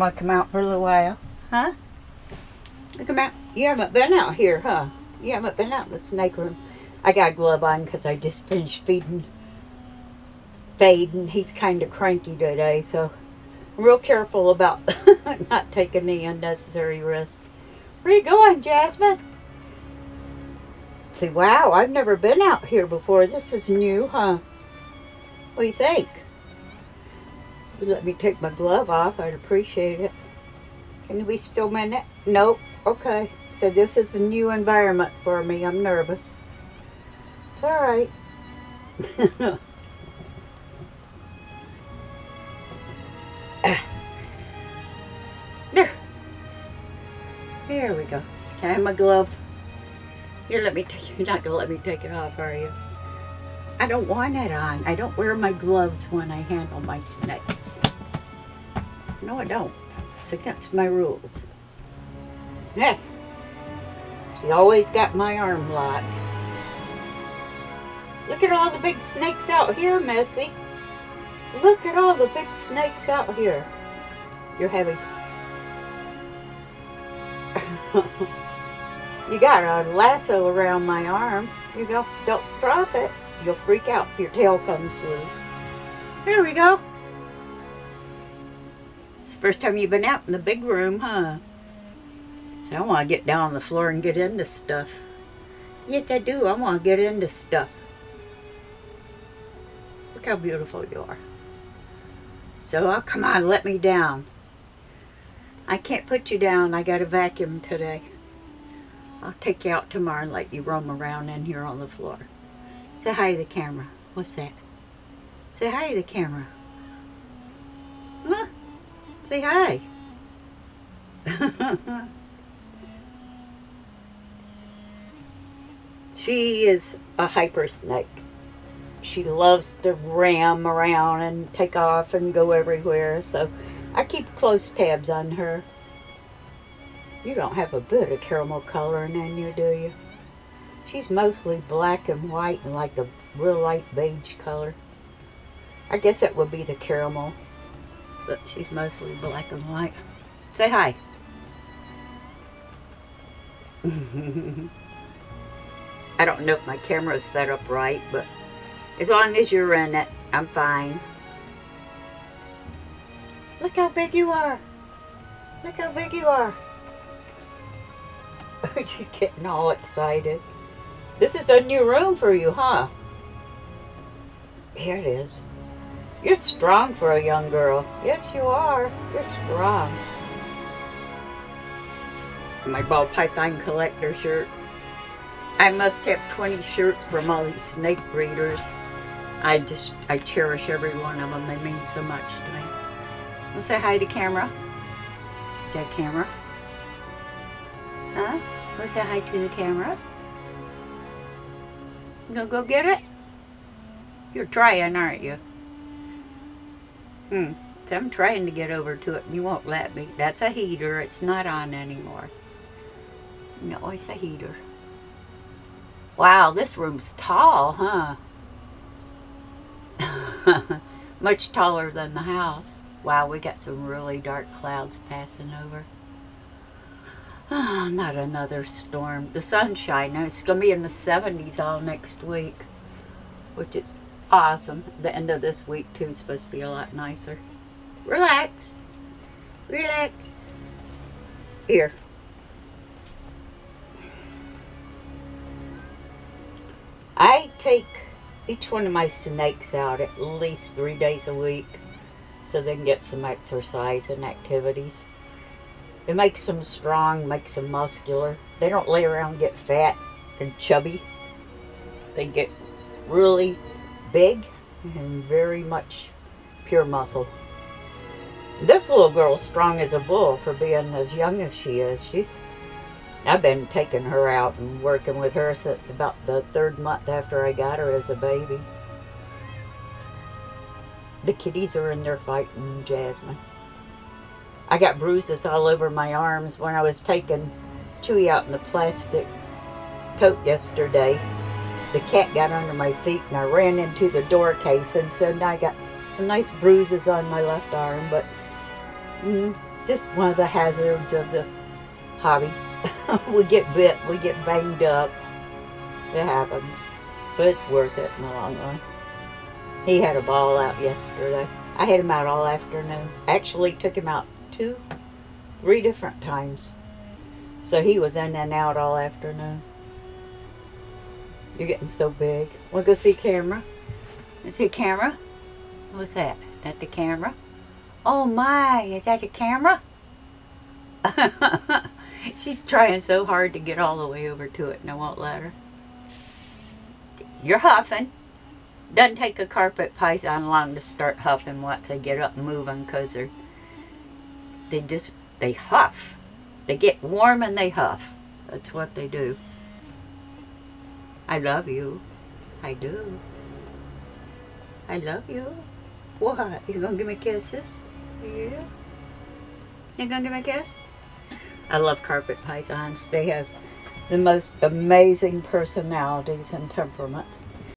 Want to come out for a little while? Huh? Come out. You haven't been out here, huh? You haven't been out in the snake room. I got a glove on because I just finished feeding Fade, and he's kind of cranky today, so I'm real careful about not taking any unnecessary risks. Where you going, Jasmine? See, wow, I've never been out here before. This is new, huh? What do you think? If you let me take my glove off, I'd appreciate it. Can we still minute? Nope. Okay. So this is a new environment for me. I'm nervous. It's all right. There we go. Can I have my glove? You're not gonna let me take it off, are you? I don't want it on. I don't wear my gloves when I handle my snakes. No, I don't. It's against my rules. Yeah. She always got my arm locked. Look at all the big snakes out here, Missy. Look at all the big snakes out here. You're heavy. You got a lasso around my arm. You go. Don't drop it. You'll freak out if your tail comes loose. There we go. It's the first time you've been out in the big room, huh? So I want to get down on the floor and get into stuff. Yes, I do. I want to get into stuff. Look how beautiful you are. So, oh, come on, let me down. I can't put you down. I got to vacuum today. I'll take you out tomorrow and let you roam around in here on the floor. Say hi to the camera. What's that? Say hi to the camera. Huh? Say hi. She is a hyper snake. She loves to ram around and take off and go everywhere, so I keep close tabs on her. You don't have a bit of caramel coloring in you, do you? She's mostly black and white and like a real light beige color. I guess that would be the caramel, but she's mostly black and white. Say hi. I don't know if my camera's set up right, but as long as you're in it, I'm fine. Look how big you are. Look how big you are. She's getting all excited. This is a new room for you, huh? Here it is. You're strong for a young girl. Yes, you are. You're strong. My ball python collector shirt. I must have 20 shirts from all these snake breeders. I cherish every one of them. They mean so much to me. We'll say hi to the camera. Is that camera? Huh? We'll say hi to the camera. You gonna go get it? You're trying, aren't you? So I'm trying to get over to it and you won't let me. That's a heater. It's not on anymore. No, it's a heater. Wow, this room's tall, huh? Much taller than the house. Wow, we got some really dark clouds passing over. Oh, not another storm. The sun's shining. It's going to be in the 70s all next week, which is awesome. The end of this week, too, is supposed to be a lot nicer. Relax. Relax. Here. I take each one of my snakes out at least 3 days a week so they can get some exercise and activities. It makes them strong, makes them muscular. They don't lay around and get fat and chubby. They get really big and very much pure muscle. This little girl's strong as a bull for being as young as she is. I've been taking her out and working with her since about the 3rd month after I got her as a baby. The kitties are in there fighting Jasmine. I got bruises all over my arms when I was taking Chewy out in the plastic tote yesterday. The cat got under my feet and I ran into the door case, and so now I got some nice bruises on my left arm, but just one of the hazards of the hobby. We get bit, we get banged up. It happens. But it's worth it in the long run. He had a ball out yesterday. I had him out all afternoon. Actually took him out 3 different times. So he was in and out all afternoon. You're getting so big. Wanna go see camera? Let's see camera? What's that? Is that the camera? Oh my, is that the camera? She's trying so hard to get all the way over to it and I won't let her. You're huffing. Doesn't take a carpet python long to start huffing once they get up and moving, because they huff. They get warm and they huff. That's what they do. I love you. I do. I love you. What? You gonna give me kisses? Yeah? You gonna give me a kiss? I love carpet pythons. They have the most amazing personalities and temperaments.